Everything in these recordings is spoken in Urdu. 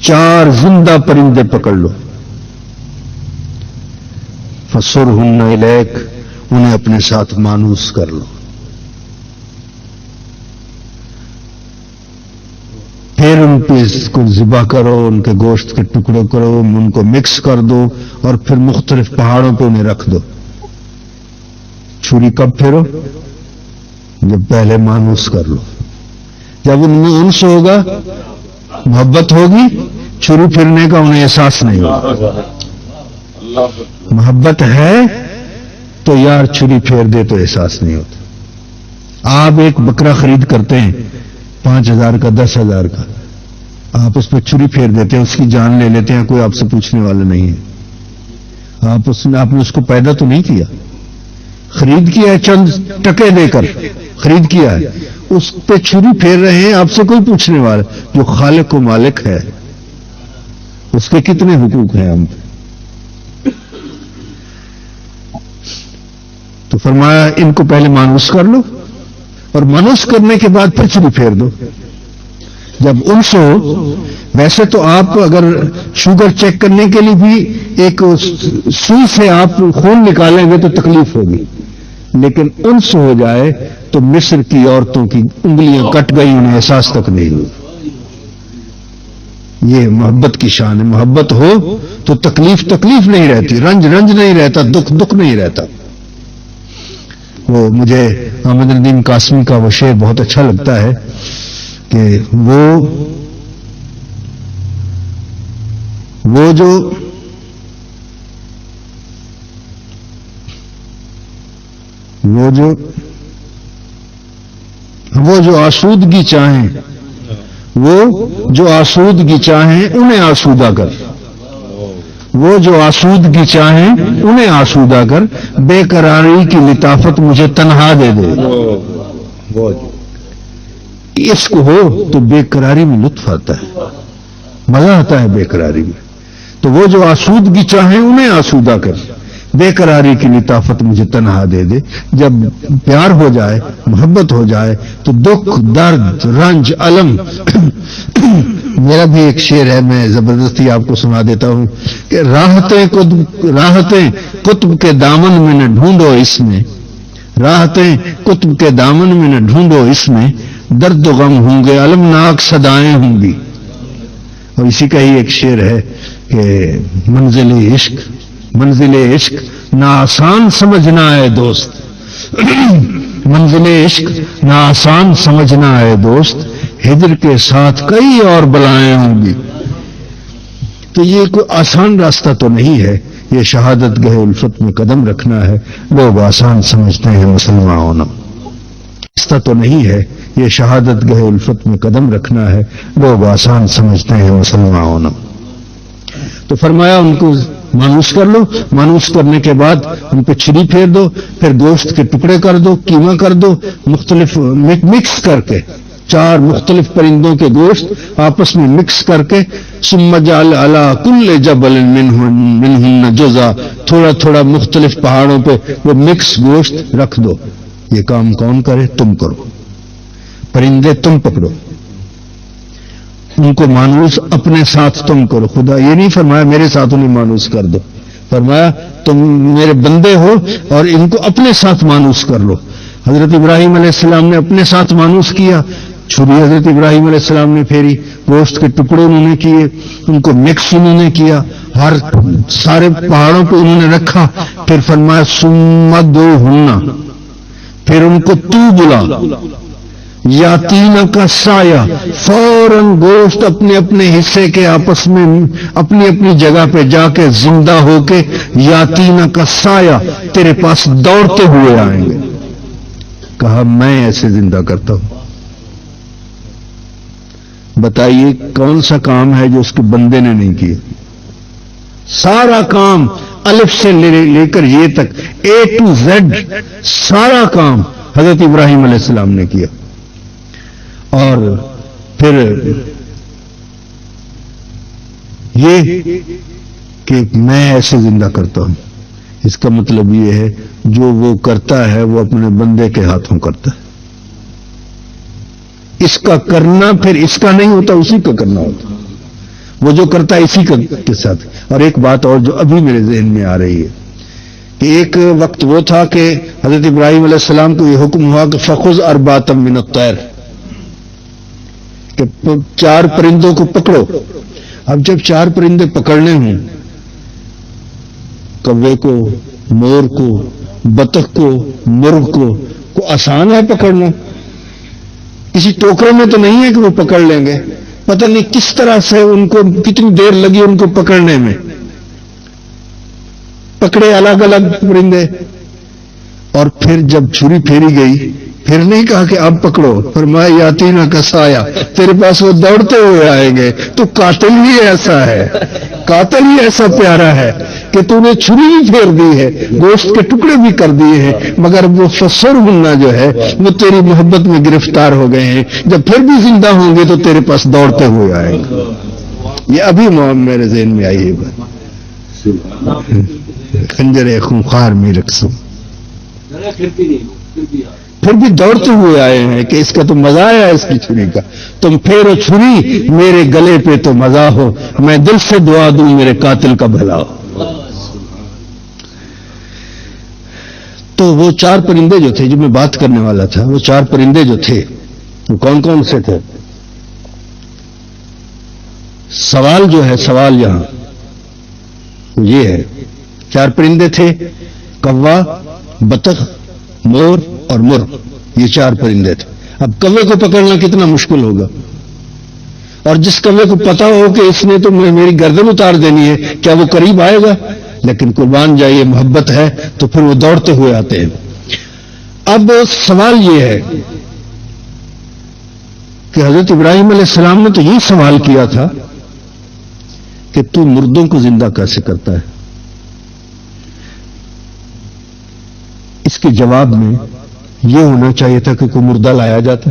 4 زندہ پرندے پکڑ لو، فَصُرْهُنَّ إِلَيْكَ، انہیں اپنے ساتھ مانوس کر لو، پھر ان پہ اس کو ذبح کرو، ان کے گوشت کے ٹکڑے کرو، ان کو مکس کر دو اور پھر مختلف پہاڑوں پہ انہیں رکھ دو۔ چھری کب پھیرو؟ جب پہلے مانوس کر لو۔ جب ان میں انس ہوگا، محبت ہوگی، چھری پھرنے کا انہیں احساس نہیں ہوگا۔ محبت ہے تو یار چھری پھیر دے تو احساس نہیں ہوتا۔ آپ ایک بکرا خرید کرتے ہیں 5,000 کا 10,000 کا، آپ اس پہ چھری پھیر دیتے ہیں، اس کی جان لے لیتے ہیں، کوئی آپ سے پوچھنے والا نہیں ہے۔ آپ نے اس کو پیدا تو نہیں کیا، خرید کیا ہے، چند ٹکے دے کر خرید کیا ہے، اس پہ چھری پھیر رہے ہیں، آپ سے کوئی پوچھنے والا؟ جو خالق و مالک ہے اس کے کتنے حقوق ہیں ہم پہ؟ تو فرمایا ان کو پہلے مانوس کر لو اور مانوس کرنے کے بعد پھر چھری پھیر دو۔ جب انس ہو، ویسے تو آپ اگر شوگر چیک کرنے کے لیے بھی ایک سوئی سے آپ خون نکالیں گے تو تکلیف ہوگی، لیکن انس ہو جائے تو مصر کی عورتوں کی انگلیاں کٹ گئی، انہیں احساس تک نہیں ہوئی۔ یہ محبت کی شان ہے۔ محبت ہو تو تکلیف نہیں رہتی، رنج نہیں رہتا، دکھ نہیں رہتا۔ وہ مجھے احمد الدین قاسمی کا وہ شعر بہت اچھا لگتا ہے کہ وہ جو آسودگی چاہیں، انہیں آسودہ کر، وہ جو آسودگی چاہیں انہیں آسودہ کر، بے قراری کی لطافت مجھے تنہا دے دے۔ عشق ہو تو بے قراری میں لطف آتا ہے، مزہ آتا ہے بے قراری میں۔ تو وہ جو آسودگی چاہیں انہیں آسودہ کر، بے قراری کی لطافت مجھے تنہا دے دے۔ جب پیار ہو جائے، محبت ہو جائے تو دکھ، درد، رنج، الم میرا بھی ایک شعر ہے، میں زبردستی آپ کو سنا دیتا ہوں کہ راحتیں قطب کے دامن میں نہ ڈھونڈو اس میں، راحتیں قطب کے دامن میں نہ ڈھونڈو اس میں، درد و غم ہوں گے، المناک صدائیں ہوں گی۔ اور اسی کا ہی ایک شعر ہے کہ منزل عشق نہ آسان سمجھنا ہے دوست، منزل عشق نہ آسان سمجھنا ہے دوست، ہجر کے ساتھ کئی اور بلائیں ہوں گی۔ تو یہ کوئی آسان راستہ تو نہیں ہے، یہ شہادت گہ الفت میں قدم رکھنا ہے۔ لوگ آسان سمجھتے ہیں مسلمان ہونا، راستہ تو نہیں ہے، یہ شہادت گہ الفت میں قدم رکھنا ہے، لوگ آسان سمجھتے ہیں مسلمان ہونا۔ تو فرمایا ان کو مانوس کر لو، مانوس کرنے کے بعد ان پہ چھری پھیر دو، پھر گوشت کے ٹکڑے کر دو، قیمہ کر دو، مختلف مکس کر کے 4 مختلف پرندوں کے گوشت آپس میں مکس کر کے، ثم اجعل علی کل جبل منہن جزءا، تھوڑا تھوڑا مختلف پہاڑوں پہ وہ مکس گوشت رکھ دو۔ یہ کام کون کرے؟ تم کرو، پرندے تم پکڑو، ان کو مانوس اپنے ساتھ تم کرو۔ خدا یہ نہیں فرمایا میرے ساتھ انہیں مانوس کر دو، فرمایا تم میرے بندے ہو اور ان کو اپنے ساتھ مانوس کر لو۔ حضرت ابراہیم علیہ السلام نے اپنے ساتھ مانوس کیا، چھری حضرت ابراہیم علیہ السلام نے پھیری، گوشت کے ٹکڑے انہوں نے کیے، ان کو مکس انہوں نے کیا، ہر سارے پہاڑوں پہ انہوں نے رکھا، پھر فرمایا ثم ادعوہن، پھر ان کو تو بلا، یاتین کا سایہ، فوراً گوشت اپنے اپنے حصے کے آپس میں اپنی اپنی جگہ پہ جا کے زندہ ہو کے یاتین کا سایہ تیرے پاس دوڑتے ہوئے آئیں گے۔ کہا میں ایسے زندہ کرتا ہوں۔ بتائیے کون سا کام ہے جو اس کے بندے نے نہیں کیا؟ سارا کام الف سے لے کر یہ تک A to Z سارا کام حضرت ابراہیم علیہ السلام نے کیا۔ اور پھر یہ کہ میں ایسے زندہ کرتا ہوں، اس کا مطلب یہ ہے جو وہ کرتا ہے وہ اپنے بندے کے ہاتھوں کرتا ہے۔ اس کا کرنا پھر اس کا نہیں ہوتا، اسی کا کرنا ہوتا۔ وہ جو کرتا ہے اسی کے ساتھ. اور ایک بات اور جو ابھی میرے ذہن میں آ رہی ہے کہ ایک وقت وہ تھا کہ حضرت ابراہیم علیہ السلام کو یہ حکم ہوا کہ فخذ اربعۃ من الطیر، کہ 4 پرندوں کو پکڑو. اب جب 4 پرندے پکڑنے ہوں، کوے کو، مور کو، بطخ کو، مرغ کو آسان ہے پکڑنا؟ کسی ٹوکرے میں تو نہیں ہے کہ وہ پکڑ لیں گے. پتہ نہیں کس طرح سے ان کو کتنی دیر لگی ان کو پکڑنے میں. پکڑے الگ الگ پرندے، اور پھر جب چھری پھیری گئی پھر نہیں کہا کہ اب پکڑو، فرمایا یاتینا کا سایہ، تیرے پاس وہ دوڑتے ہوئے آئیں گے. تو قاتل ہی ایسا ہے، قاتل ہی ایسا پیارا ہے کہ تو نے چھری بھی پھیر دی ہے، گوشت کے ٹکڑے بھی کر دیے ہیں، مگر وہ فسر ہونا جو ہے وہ تیری محبت میں گرفتار ہو گئے ہیں. جب پھر بھی زندہ ہوں گے تو تیرے پاس دوڑتے ہوئے آئیں گے. یہ ابھی میرے ذہن میں آئی ہے بات. خنجر خونخوار میں رقصوں، پھر بھی دوڑتے ہوئے آئے ہیں کہ اس کا تو مزہ آیا اس کی چھری کا. تم پھیرو چھری میرے گلے پہ تو مزہ ہو، میں دل سے دعا دوں میرے قاتل کا بھلا ہو. تو وہ 4 پرندے جو تھے جو میں بات کرنے والا تھا، وہ 4 پرندے جو تھے وہ کون کون سے تھے؟ سوال جو ہے، سوال یہاں یہ ہے، 4 پرندے تھے، کوا، بطخ، مور اور مرغ. یہ 4 پرندے تھے. اب کوے کو پکڑنا کتنا مشکل ہوگا، اور جس کوے کو پتا ہو کہ اس نے تو میری گردن اتار دینی ہے، کیا وہ قریب آئے گا؟ لیکن قربان جائیے محبت ہے تو پھر وہ دوڑتے ہوئے آتے ہیں. اب سوال یہ ہے کہ حضرت ابراہیم علیہ السلام نے تو یہ سوال کیا تھا کہ تو مردوں کو زندہ کیسے کرتا ہے. اس کے جواب میں یہ ہونا چاہیے تھا کہ کوئی مردہ لایا جاتا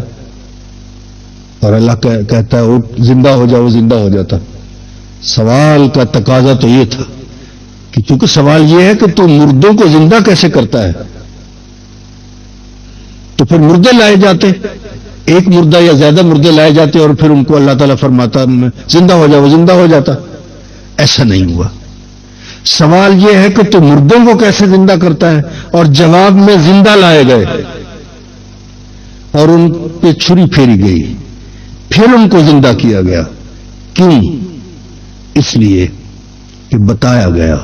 اور اللہ کہتا ہے اٹھ زندہ ہو جاؤ، زندہ ہو جاتا. سوال کا تقاضا تو یہ تھا کہ چونکہ سوال یہ ہے کہ تو مردوں کو زندہ کیسے کرتا ہے، تو پھر مردے لائے جاتے، ایک مردہ یا زیادہ مردے لائے جاتے اور پھر ان کو اللہ تعالیٰ فرماتا زندہ ہو جاؤ، زندہ ہو جاتا. ایسا نہیں ہوا. سوال یہ ہے کہ تو مردوں کو کیسے زندہ کرتا ہے، اور جواب میں زندہ لائے گئے اور ان پہ چھری پھیری گئی، پھر ان کو زندہ کیا گیا. کیوں؟ اس لیے کہ بتایا گیا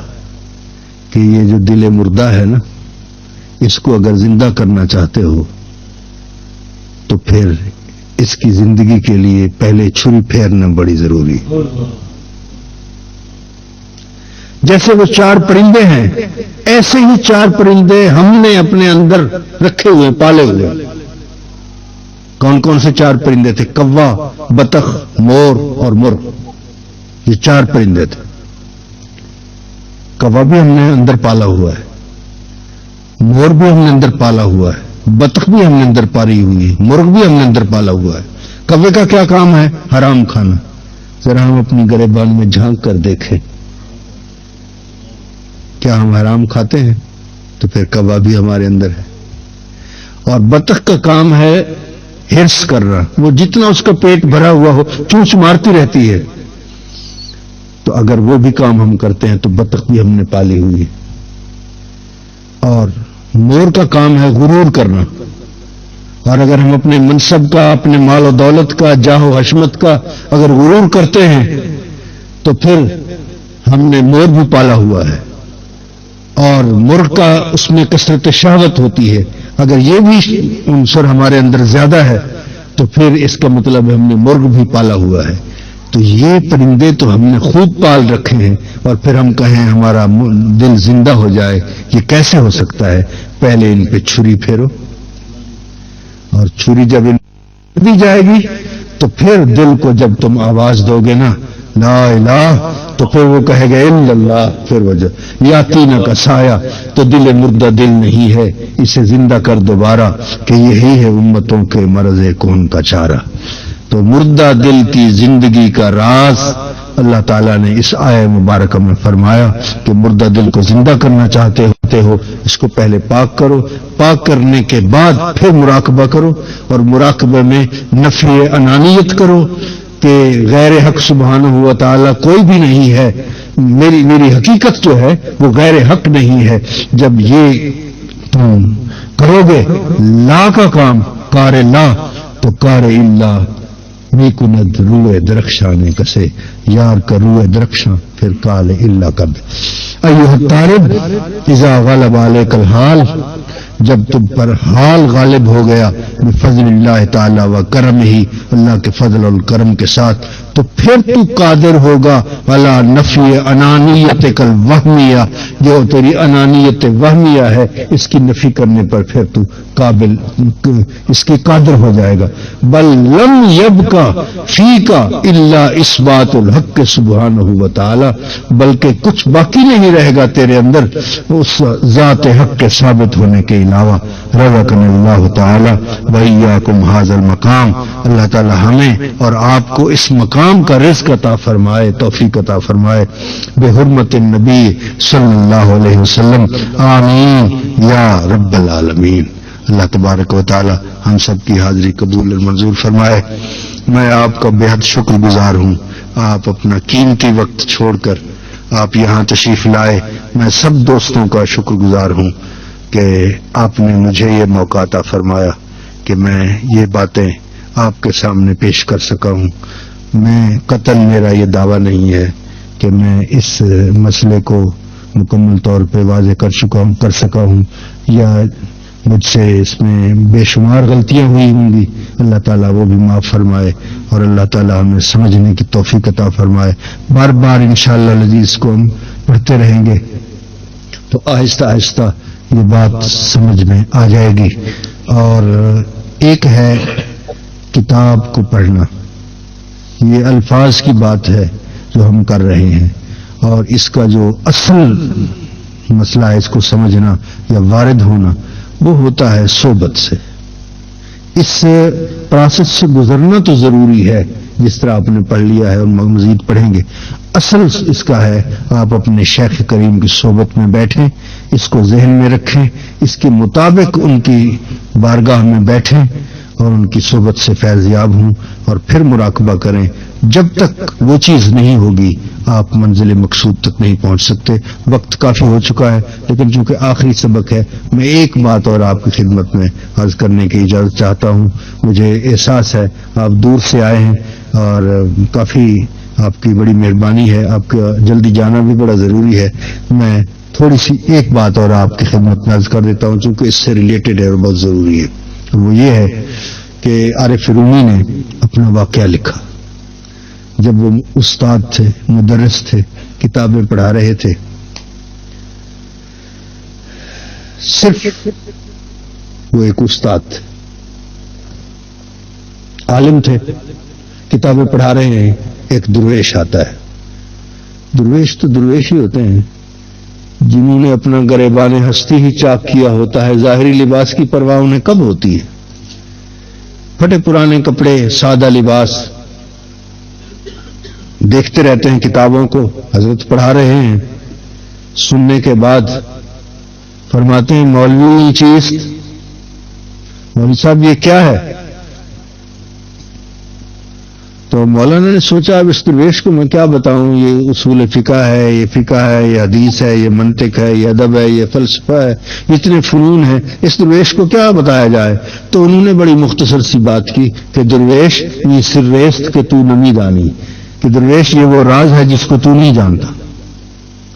کہ یہ جو دل مردہ ہے نا، اس کو اگر زندہ کرنا چاہتے ہو تو پھر اس کی زندگی کے لیے پہلے چھری پھیرنا بڑی ضروری. جیسے وہ 4 پرندے ہیں، ایسے ہی 4 پرندے ہم نے اپنے اندر رکھے ہوئے، پالے ہوئے. کون کون سے 4 پرندے تھے؟ کوا، بطخ، مور اور مرغ. یہ 4 پرندے تھے. کوا بھی ہم نے اندر پالا ہوا ہے، مور بھی ہم نے اندر پالا ہوا ہے، بطخ بھی ہم نے اندر پالی ہوئی ہے، مرغ بھی ہم نے اندر پالا ہوا ہے. کوے کا کیا کام ہے؟ حرام کھانا. ذرا ہم اپنی گریبان میں جھانک کر دیکھیں، کیا ہم حرام کھاتے ہیں؟ تو پھر کوا بھی ہمارے اندر ہے. اور بطخ کا کام ہے ہرس کرنا، وہ جتنا اس کا پیٹ بھرا ہوا ہو چونچ مارتی رہتی ہے. تو اگر وہ بھی کام ہم کرتے ہیں تو بطخ بھی ہم نے پالی ہوئی ہے. اور مور کا کام ہے غرور کرنا، اور اگر ہم اپنے منصب کا، اپنے مال و دولت کا، جاہ و حشمت کا اگر غرور کرتے ہیں تو پھر ہم نے مور بھی پالا ہوا ہے. اور مرغ کا اس میں کثرت شہوت ہوتی ہے، اگر یہ بھی عنصر ہمارے اندر زیادہ ہے تو پھر اس کا مطلب ہم نے مرغ بھی پالا ہوا ہے. تو یہ پرندے تو ہم نے خوب پال رکھے ہیں، اور پھر ہم کہیں ہمارا دل زندہ ہو جائے، یہ کیسے ہو سکتا ہے؟ پہلے ان پہ چھری پھیرو، اور چھری جب ان دی جائے گی تو پھر دل کو جب تم آواز دو گے نا لا الہ، تو پھر وہ کہے گا الا اللہ. پھر وجہ یاتینا کا سایہ، تو دل مردہ دل نہیں ہے، اسے زندہ کر دوبارہ، کہ یہی ہے امتوں کے مرض کون کا چارہ. تو مردہ دل کی زندگی کا راز اللہ تعالیٰ نے اس آیہ مبارکہ میں فرمایا کہ مردہ دل کو زندہ کرنا چاہتے ہو اس کو پہلے پاک کرو، پاک کرنے کے بعد پھر مراقبہ کرو، اور مراقبہ میں نفی انانیت کرو، کہ غیر حق سبحانہ و تعالی کوئی بھی نہیں ہے، میری حقیقت جو ہے وہ غیر حق نہیں ہے. جب یہ تم کرو گے لا کا کام، کار لا تو کار اللہ می کند روئے درخشانے کسے، یار کا روئے درخشاں پھر کال اللہ کب. ایھا الطالب اذا غلب علیک الحال، جب تم پر حال غالب ہو گیا بفضل اللہ تعالی و کرم ہی، اللہ کے فضل اور کرم کے ساتھ، تو پھر تو قادر ہوگا علی نفی انانیتک الوہمیہ، جو تیری انانیت وہمیہ ہے اس کی نفی کرنے پر پھر تو قابل اس کے قادر ہو جائے گا. بل لم یبقى فیک الا اثبات الحق سبحانہ و تعالی، بلکہ کچھ باقی نہیں رہے گا تیرے اندر اس ذات حق کے ثابت ہونے کے علاوہ. رزقنا اللہ تعالی وإیاکم ھذا المقام، اللہ تعالی ہمیں اور آپ کو اس مقام کا رزق عطا فرمائے، توفیق عطا فرمائے بحرمت النبی صلی اللہ علیہ وسلم. آمین یا رب العالمین. اللہ تبارک و تعالی ہم سب کی حاضری قبول اور منظور فرمائے. میں آپ کا بے حد شکر گزار ہوں، آپ اپنا قیمتی وقت چھوڑ کر آپ یہاں تشریف لائے. میں سب دوستوں کا شکر گزار ہوں کہ آپ نے مجھے یہ موقع عطا فرمایا کہ میں یہ باتیں آپ کے سامنے پیش کر سکا ہوں. میں قطعاً میرا یہ دعویٰ نہیں ہے کہ میں اس مسئلے کو مکمل طور پہ واضح کر سکا ہوں، یا مجھ سے اس میں بے شمار غلطیاں ہوئی ہوں گی. اللہ تعالیٰ وہ بھی معاف فرمائے اور اللہ تعالیٰ ہمیں سمجھنے کی توفیق عطا فرمائے. بار بار انشاءاللہ العزیز کو ہم پڑھتے رہیں گے تو آہستہ آہستہ یہ بات سمجھ میں آ جائے گی. اور ایک ہے کتاب کو پڑھنا، یہ الفاظ کی بات ہے جو ہم کر رہے ہیں، اور اس کا جو اصل مسئلہ ہے اس کو سمجھنا یا وارد ہونا وہ ہوتا ہے صحبت سے. اس پروسیس سے گزرنا تو ضروری ہے جس طرح آپ نے پڑھ لیا ہے اور مزید پڑھیں گے. اصل اس کا ہے آپ اپنے شیخ کریم کی صحبت میں بیٹھیں، اس کو ذہن میں رکھیں، اس کے مطابق ان کی بارگاہ میں بیٹھیں اور ان کی صحبت سے فیض یاب ہوں، اور پھر مراقبہ کریں. جب تک وہ چیز نہیں ہوگی آپ منزل مقصود تک نہیں پہنچ سکتے. وقت کافی ہو چکا ہے لیکن چونکہ آخری سبق ہے میں ایک بات اور آپ کی خدمت میں عرض کرنے کی اجازت چاہتا ہوں. مجھے احساس ہے آپ دور سے آئے ہیں اور کافی آپ کی بڑی مہربانی ہے، آپ کا جلدی جانا بھی بڑا ضروری ہے. میں تھوڑی سی ایک بات اور آپ کی خدمت میں عرض کر دیتا ہوں چونکہ اس سے ریلیٹڈ ہے اور بہت ضروری ہے. وہ یہ ہے کہ عارف رومی نے اپنا واقعہ لکھا. جب وہ استاد تھے، مدرس تھے، کتابیں پڑھا رہے تھے، صرف وہ ایک استاد تھے، عالم تھے، کتابیں پڑھا رہے ہیں. ایک درویش آتا ہے. درویش تو درویش ہی ہوتے ہیں جنہوں نے اپنا گریبان ہستی ہی چاک کیا ہوتا ہے. ظاہری لباس کی پرواہ انہیں کب ہوتی ہے؟ پھٹے پرانے کپڑے، سادہ لباس، دیکھتے رہتے ہیں کتابوں کو. حضرت پڑھا رہے ہیں، سننے کے بعد فرماتے ہیں مولوی یہ چیز، مولوی صاحب یہ کیا ہے؟ تو مولانا نے سوچا اب اس درویش کو میں کیا بتاؤں، یہ اصول فقہ ہے، یہ فقہ ہے، یہ حدیث ہے، یہ منطق ہے، یہ ادب ہے، یہ فلسفہ ہے، اتنے فنون ہیں، اس درویش کو کیا بتایا جائے؟ تو انہوں نے بڑی مختصر سی بات کی کہ درویش یہ سرریست کہ تو نمی دانی، کہ درویش یہ وہ راز ہے جس کو تو نہیں جانتا.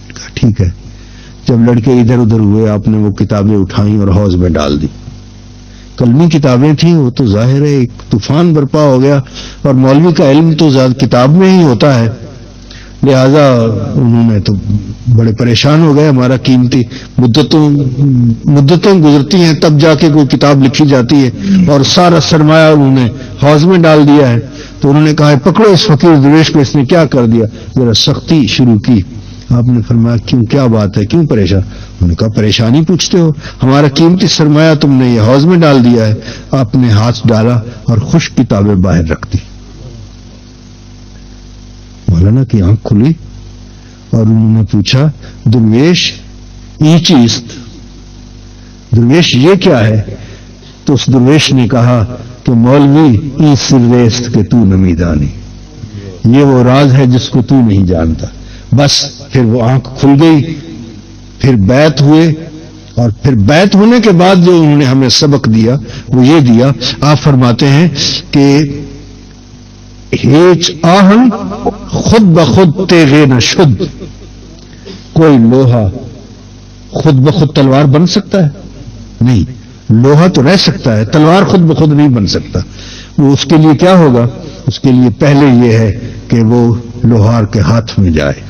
کہا ٹھیک ہے. جب لڑکے ادھر ادھر ہوئے آپ نے وہ کتابیں اٹھائیں اور حوض میں ڈال دی. کلمی کتابیں تھیں، وہ تو ظاہر ہے ایک طوفان برپا ہو گیا، اور مولوی کا علم تو زیادہ کتاب میں ہی ہوتا ہے، لہذا انہوں نے تو بڑے پریشان ہو گئے. ہمارا قیمتی مدتیں گزرتی ہیں تب جا کے کوئی کتاب لکھی جاتی ہے اور سارا سرمایہ انہوں نے حوض میں ڈال دیا ہے. تو انہوں نے کہا پکڑو اس فقیر درویش کو، اس نے کیا کر دیا. ذرا سختی شروع کی. آپ نے فرمایا کیوں، کیا بات ہے، کیوں پریشان؟ انہوں نے کہا پریشانی پوچھتے ہو، ہمارا قیمتی سرمایہ تم نے یہ حوض میں ڈال دیا ہے. آپ نے ہاتھ ڈالا اور خشک کتابیں باہر رکھ دی. مولانا کی آنکھ کھلی اور انہوں نے پوچھا درویش یہ چیز، درویش یہ کیا ہے؟ تو اس درویش نے کہا کہ مولوی ای سرریست کہ تو نمی دانی، یہ وہ راز ہے جس کو تو نہیں جانتا. بس پھر وہ آنکھ کھل گئی. پھر بیعت ہوئے, اور پھر بیعت ہونے کے بعد جو انہوں نے ہمیں سبق دیا وہ یہ دیا. آپ فرماتے ہیں کہ ہیچ آہن خود بخود تیغے نہ شد. کوئی لوہا خود بخود تلوار بن سکتا ہے؟ نہیں. لوہا تو رہ سکتا ہے, تلوار خود بخود نہیں بن سکتا. وہ اس کے لیے کیا ہوگا؟ اس کے لیے پہلے یہ ہے کہ وہ لوہار کے ہاتھ میں جائے,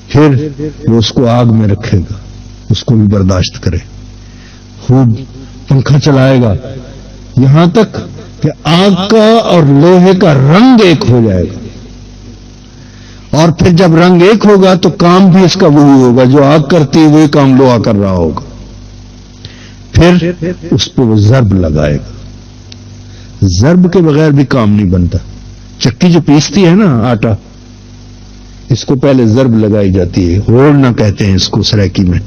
پھر وہ اس کو آگ میں رکھے گا, اس کو بھی برداشت کرے, خوب پنکھا چلائے گا یہاں تک کہ آگ کا اور لوہے کا رنگ ایک ہو جائے گا. اور پھر جب رنگ ایک ہوگا تو کام بھی اس کا وہی ہوگا, جو آگ کرتی ہے وہی کام لوہا کر رہا ہوگا. پھر اس پہ وہ ضرب لگائے گا. ضرب کے بغیر بھی کام نہیں بنتا. چکی جو پیستی ہے نا آٹا, اس کو پہلے ضرب لگائی جاتی ہے, ہوڑنا کہتے ہیں اس کو سریکی میں.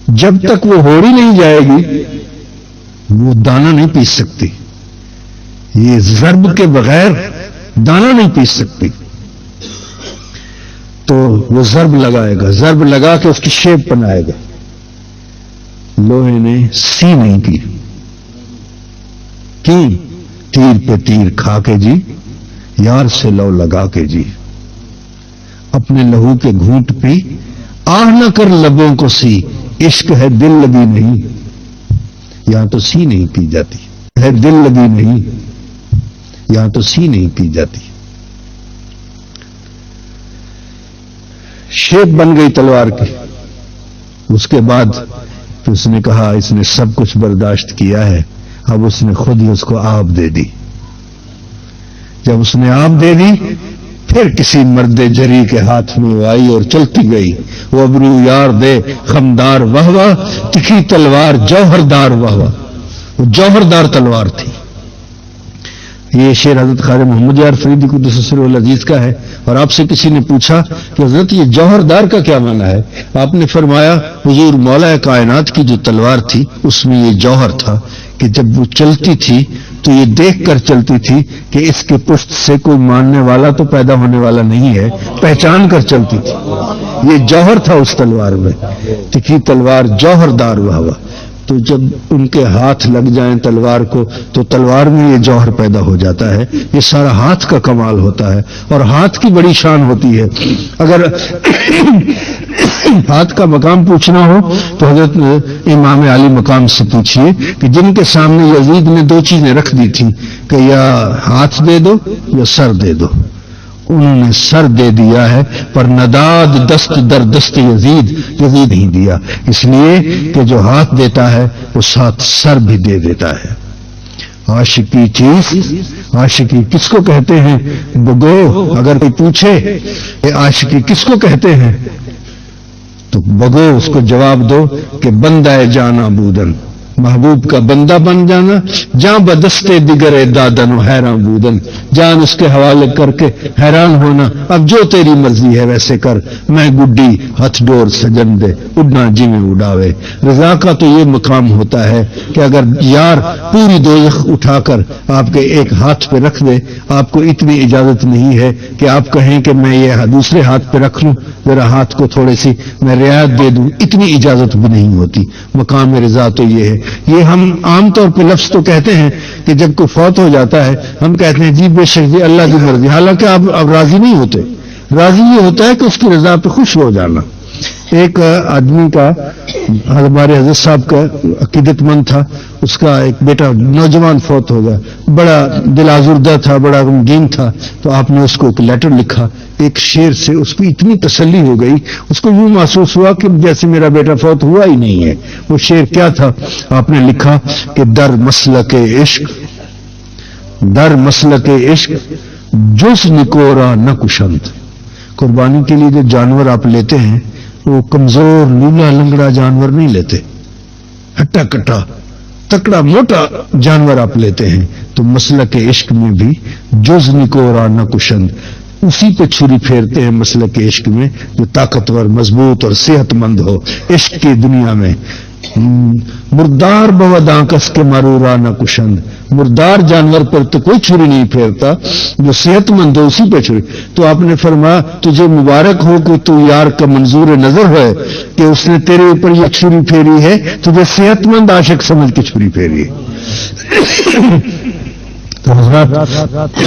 جب تک وہ ہوڑی نہیں جائے گی وہ دانہ نہیں پیس سکتی. یہ ضرب کے بغیر دانہ نہیں پیس سکتی. تو وہ ضرب لگائے گا, ضرب لگا کے اس کی شیپ بنائے گا. لوہے نے سی نہیں کی. کیوں؟ تیر پہ تیر کھا کے جی, یار سے لو لگا کے جی. اپنے لہو کے گھونٹ پی, آہ نہ کر لبوں کو سی, عشق ہے دل لگی نہیں. یہاں تو سی نہیں پی جاتی ہے, دل لگی نہیں, یہاں تو سی نہیں پی جاتی. شیپ بن گئی تلوار کی. اس کے بعد اس نے کہا اس نے سب کچھ برداشت کیا ہے, اب اس نے خود ہی اس کو آب دے دی. جب اس نے آب دے دی پھر کسی مرد جری کے ہاتھ میں وہ آئی اور چلتی گئی. وہ ابرو یار دے خمدار واہ واہ, تکھی تلوار جوہردار واہ واہ. وہ جوہردار تلوار تھی. یہ شعر حضرت خواجہ محمد یار فریدی قدس سرہ العزیز کا ہے. اور آپ سے کسی نے پوچھا کہ حضرت یہ جوہردار کا کیا معنی ہے؟ آپ نے فرمایا حضور مولا کائنات کی جو تلوار تھی اس میں یہ جوہر تھا کہ جب وہ چلتی تھی تو یہ دیکھ کر چلتی تھی کہ اس کے پشت سے کوئی ماننے والا تو پیدا ہونے والا نہیں ہے, پہچان کر چلتی تھی. یہ جوہر تھا اس تلوار میں. تکھی تلوار جوہردار ہوا. تو جب ان کے ہاتھ لگ جائیں تلوار کو تو تلوار میں یہ جوہر پیدا ہو جاتا ہے. یہ سارا ہاتھ کا کمال ہوتا ہے اور ہاتھ کی بڑی شان ہوتی ہے. اگر ہاتھ کا مقام پوچھنا ہو تو حضرت امام عالی مقام سے پوچھئے کہ جن کے سامنے یزید نے دو چیزیں رکھ دی تھی کہ یا ہاتھ دے دو یا سر دے دو. انہوں نے سر دے دیا ہے, پر نداد دست در دست یزید نہیں دیا, اس لیے کہ جو ہاتھ دیتا ہے وہ ساتھ سر بھی دے دیتا ہے. عاشقی چیز, عاشقی کس کو کہتے ہیں بگو؟ اگر کوئی پوچھے کہ عاشقی کس کو کہتے ہیں تو بگو اس کو جواب دو کہ بندہ جانا بودن, محبوب کا بندہ بن جانا. جاں بدستے دیگر دادن و حیران بودن, جان اس کے حوالے کر کے حیران ہونا. اب جو تیری مرضی ہے ویسے کر, میں گڈی ہتھ ڈور سجن دے, اڑنا جی میں اڑاوے. رضا کا تو یہ مقام ہوتا ہے کہ اگر یار پوری دوزخ اٹھا کر آپ کے ایک ہاتھ پہ رکھ دے, آپ کو اتنی اجازت نہیں ہے کہ آپ کہیں کہ میں یہ دوسرے ہاتھ پہ رکھ لوں, میرا ہاتھ کو تھوڑی سی میں رعایت دے دوں, اتنی اجازت بھی نہیں ہوتی. مقام رضا تو یہ ہے. یہ ہم عام طور پہ لفظ تو کہتے ہیں کہ جب کوئی فوت ہو جاتا ہے ہم کہتے ہیں جی بے شک جی اللہ کی مرضی, حالانکہ آپ اب راضی نہیں ہوتے. راضی یہ ہوتا ہے کہ اس کی رضا پہ خوش ہو جانا. ایک آدمی کا, ہمارے حضرت صاحب کا عقیدت مند تھا, اس کا ایک بیٹا نوجوان فوت ہو گیا, بڑا دل آزردہ تھا, بڑا غمگین تھا. تو آپ نے اس کو ایک لیٹر لکھا, ایک شعر سے اس کو اتنی تسلی ہو گئی, اس کو یوں محسوس ہوا کہ جیسے میرا بیٹا فوت ہوا ہی نہیں ہے. وہ شعر کیا تھا؟ آپ نے لکھا کہ در مسلک عشق, در مسلک عشق جز نکورا نہ کشند. قربانی کے لیے جو جانور آپ لیتے ہیں وہ کمزور لولا لنگڑا جانور نہیں لیتے, ہٹا کٹا تکڑا موٹا جانور آپ لیتے ہیں. تو مسلک عشق میں بھی جز نکورا نہ کشند, اسی پہ چھری پھیرتے ہیں مسلک عشق میں جو طاقتور, مضبوط اور صحت مند ہو. عشق کی دنیا میں مردار بود آنکس کے مرورا نہ کشند، مردار جانور پر تو کوئی چھری نہیں پھیرتا، جو صحت مند ہو اسی پہ چھری. تو آپ نے فرمایا تجھے مبارک ہو کہ تو یار کا منظور نظر ہے کہ اس نے تیرے اوپر یہ چھری پھیری ہے، تجھے صحت مند عاشق سمجھ کے چھری پھیری ہے. تو حضرات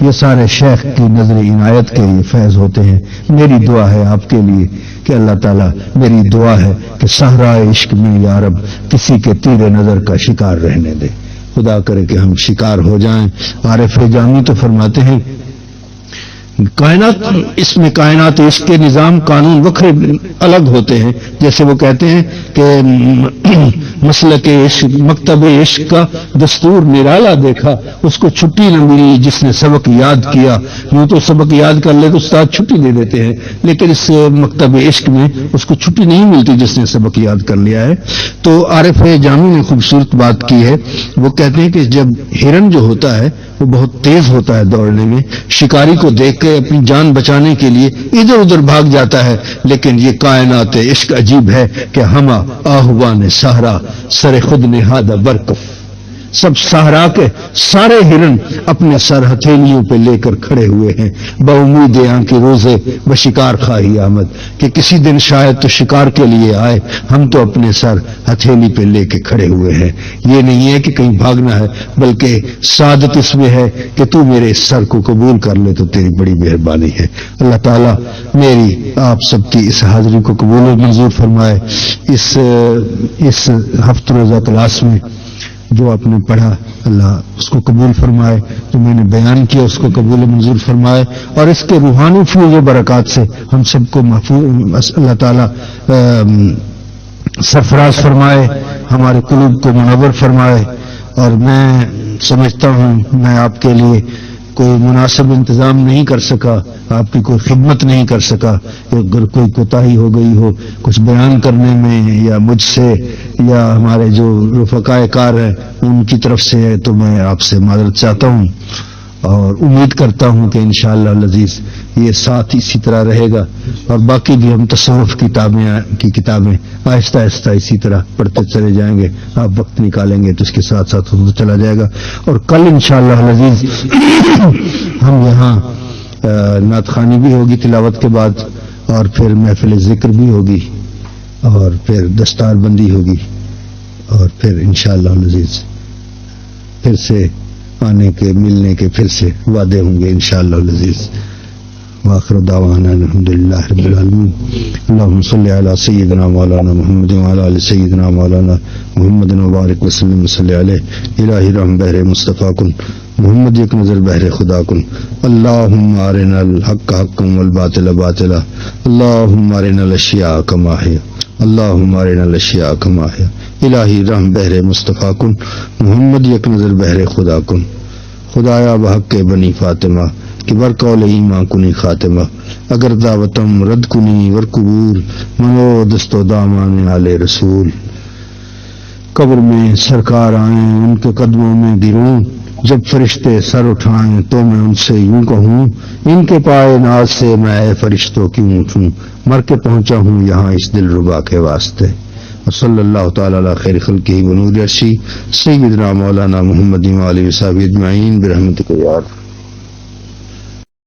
یہ سارے شیخ کی نظر عنایت کے یہ فیض ہوتے ہیں. میری دعا ہے آپ کے لیے کہ اللہ تعالیٰ، میری دعا ہے کہ صحرائے عشق میں یا رب کسی کے تیر نظر کا شکار رہنے دے. خدا کرے کہ ہم شکار ہو جائیں. عارف جامی تو فرماتے ہیں کائنات، اس میں کائنات اس کے نظام قانون وکھرے الگ ہوتے ہیں. جیسے وہ کہتے ہیں کہ مسلک عشق، مکتب عشق کا دستور نرالا دیکھا، اس کو چھٹی نہ ملی جس نے سبق یاد کیا. یوں تو سبق یاد کر لے تو استاد چھٹی دے دیتے ہیں، لیکن اس مکتب عشق میں اس کو چھٹی نہیں ملتی جس نے سبق یاد کر لیا ہے. تو عارف جامی نے خوبصورت بات کی ہے. وہ کہتے ہیں کہ جب ہرن جو ہوتا ہے وہ بہت تیز ہوتا ہے دوڑنے میں، شکاری کو دیکھ کے اپنی جان بچانے کے لیے ادھر ادھر بھاگ جاتا ہے. لیکن یہ کائنات عشق عجیب ہے کہ ہما آہوان صحرا سر خود نہادہ برکف. سب صحرا کے سارے ہرن اپنے سر ہتھیلیوں پہ لے کر کھڑے ہوئے ہیں بامید آنکھ روزے بشکار خواہی آمد، کہ کسی دن شاید تو شکار کے لیے آئے. ہم تو اپنے سر ہتھیلی پہ لے کے کھڑے ہوئے ہیں. یہ نہیں ہے کہ کہیں بھاگنا ہے، بلکہ سعادت اس میں ہے کہ تو میرے اس سر کو قبول کر لے تو تیری بڑی مہربانی ہے. اللہ تعالیٰ میری آپ سب کی اس حاضری کو قبول و منظور فرمائے. اس ہفت روزہ کلاس میں جو آپ نے پڑھا اللہ اس کو قبول فرمائے، جو میں نے بیان کیا اس کو قبول منظور فرمائے، اور اس کے روحانی فیض و برکات سے ہم سب کو محفوظ اللہ تعالیٰ سرفراز فرمائے، ہمارے قلوب کو منور فرمائے. اور میں سمجھتا ہوں میں آپ کے لیے کوئی مناسب انتظام نہیں کر سکا، آپ کی کوئی خدمت نہیں کر سکا. اگر کوئی کوتاہی ہو گئی ہو کچھ بیان کرنے میں یا مجھ سے یا ہمارے جو رفقائے کار ہیں ان کی طرف سے ہے تو میں آپ سے معذرت چاہتا ہوں، اور امید کرتا ہوں کہ انشاءاللہ العزیز یہ ساتھ اسی طرح رہے گا. اور باقی بھی ہم تصوف کی کتابیں آہستہ آہستہ اسی طرح پڑھتے چلے جائیں گے. آپ وقت نکالیں گے تو اس کے ساتھ ساتھ ہوتا چلا جائے گا. اور کل انشاءاللہ العزیز ہم یہاں نعت خوانی بھی ہوگی تلاوت کے بعد، اور پھر محفل ذکر بھی ہوگی، اور پھر دستار بندی ہوگی، اور پھر انشاءاللہ العزیز پھر سے آنے کے ملنے کے پھر سے وعدے ہوں گے انشاءاللہ العزیز. وآخر دعوانا الحمدللہ رب العالمین. اللہم صلی علی سیدنا مولانا محمد وعلی آل سیدنا مولانا محمد وبارک وسلم صلی علیہ. الہی رحم بحر مصطفیٰ کن، محمد یک نظر بحر خدا کن. اللہم ارنا الحق حقا والباطل باطلا، اللہم ارنا الاشیاء کما ہی، اللہم ارنا الاشیاء کما ہی. الہی رحم بحر مصطفیٰ کن، محمد یک نظر بحر خدا کن. خدایا بحق بنی فاطمہ کہ بر قول ایمان کنی خاتمہ، اگر دعوتم رد کنی ور قبول، منو دست و دامان آل رسول. قبر میں سرکار آئیں ان کے قدموں میں گروں، جب فرشتے سر اٹھائیں تو میں ان سے یوں کہوں، ان کے پائے ناز سے میں اے فرشتوں کیوں اٹھوں، مر کے پہنچا ہوں یہاں اس دل ربا کے واسطے. صلی اللہ تعالی علی خیر خلقہ ونور عرشی سیدنا مولانا محمد و آلہ و صحبہ اجمعین برحمتک یا